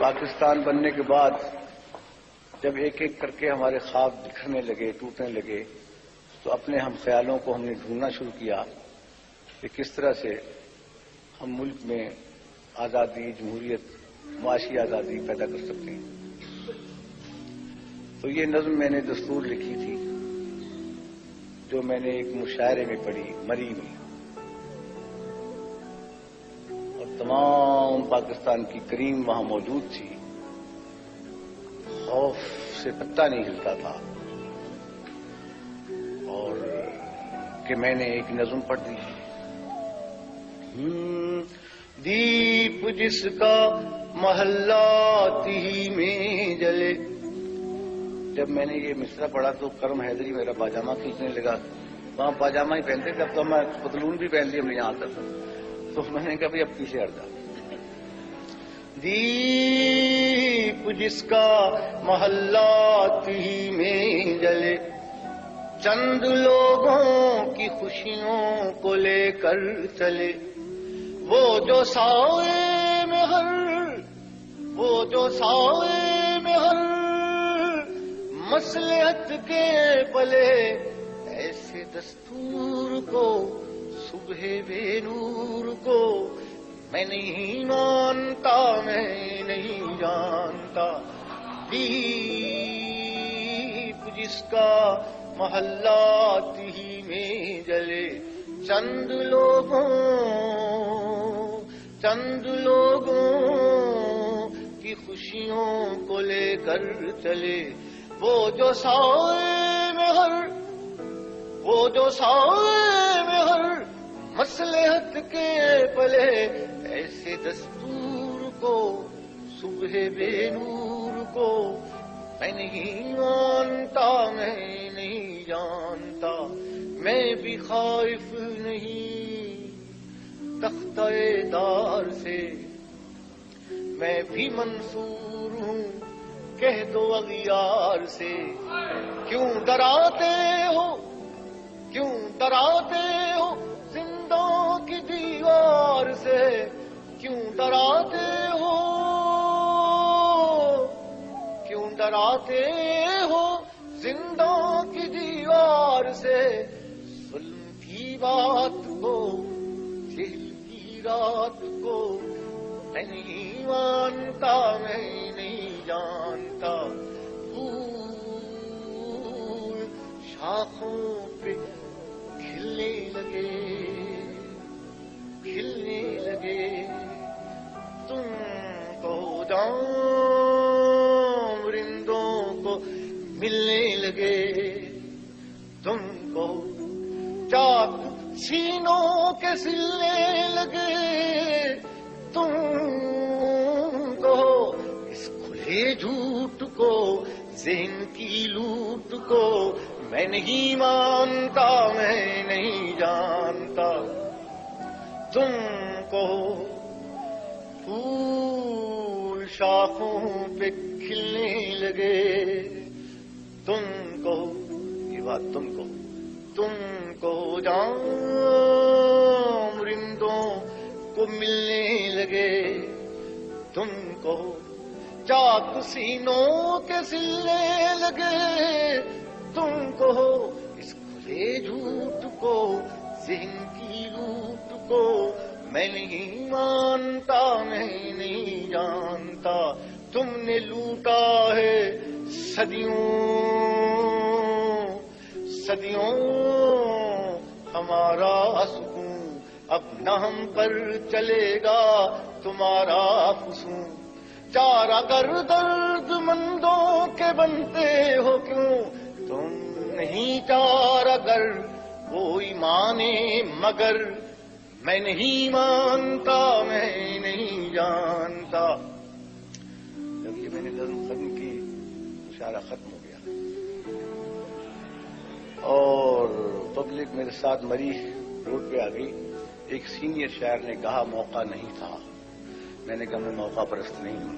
پاکستان بننے کے بعد جب ایک ایک کر کے ہمارے خواب بکھرنے لگے، ٹوٹنے لگے، تو اپنے ہم خیالوں کو ہم نے ڈھونڈنا شروع کیا کہ کس طرح سے ہم ملک میں آزادی، جمہوریت، معاشی آزادی پیدا کر سکتے ہیں۔ تو یہ نظم میں نے دستور لکھی تھی جو میں نے ایک مشاعرے میں پڑھی، مری میں، اور تمام پاکستان کی کریم وہاں موجود تھی۔ خوف سے پتہ نہیں ہلتا تھا، اور کہ میں نے ایک نظم پڑھ دی، دیپ جس کا محلات ہی میں جلے۔ جب میں نے یہ مصرع پڑھا تو کرم حیدری میرا پاجامہ کھینچنے لگا۔ وہاں پاجامہ ہی پہنتے تھے، اب تو میں پتلون بھی پہن لی ہم نے یہاں تک، تو میں نے کہا بھائی اب پیچھے ہٹ جا۔ دیپ جس کا محلات ہی میں جلے، چند لوگوں کی خوشیوں کو لے کر چلے، وہ جو سائے میں ہر مصلحت کے پلے، ایسے دستور کو صبح بے نور کو میں نہیں مانتا، میں نہیں جانتا۔ دیپ جس کا محلات ہی میں جلے، چند لوگوں کی خوشیوں کو لے کر چلے، وہ جو سائے میں ہر مصلحت کے پلے، ایسے دستور کو صبح بے نور کو میں نہیں مانتا، میں نہیں جانتا۔ میں بھی خائف نہیں تختہ دار سے، میں بھی منصور ہوں کہہ دو اغیار سے۔ کیوں ڈراتے ہو زندوں کی دیوار سے، کیوں ڈراتے ہو زندوں کی دیوار سے۔ ظلم کی بات کو، جہل کی رات کو میں نہیں مانتا، میں نہیں جانتا۔ پھول شاخوں پہ کھلنے لگے، تم کو جام رندوں کو ملنے لگے، تم کو چاک سینوں کے سلنے لگے، تم کو اس کھلے جھوٹ کو، ذہن کی لوٹ کو میں نہیں مانتا، میں نہیں جانتا۔ تم کو پھول شاخوں پہ کھلنے لگے، تم کو یہ بات تم کو جام رندوں کو ملنے لگے، تم کو چاک سینوں کے سلنے لگے، تم کو اس کھلے جھوٹ کو، ذہن کی لوٹ کو میں نہیں مانتا، میں نہیں جانتا۔ تم نے لوٹا ہے صدیوں ہمارا سکون، اب نہ ہم پر چلے گا تمہارا فسون۔ چار اگر درد مندوں کے بنتے ہو کیوں، تم نہیں چار اگر کوئی مانے مگر میں نہیں مانتا، میں نہیں جانتا۔ جب یہ میں نے نظم ختم کی، مشاعرہ ختم ہو گیا اور پبلک میرے ساتھ مری روڈ پہ آ گئی۔ ایک سینئر شاعر نے کہا موقع نہیں تھا، میں نے کہا میں موقع پرست نہیں ہوں۔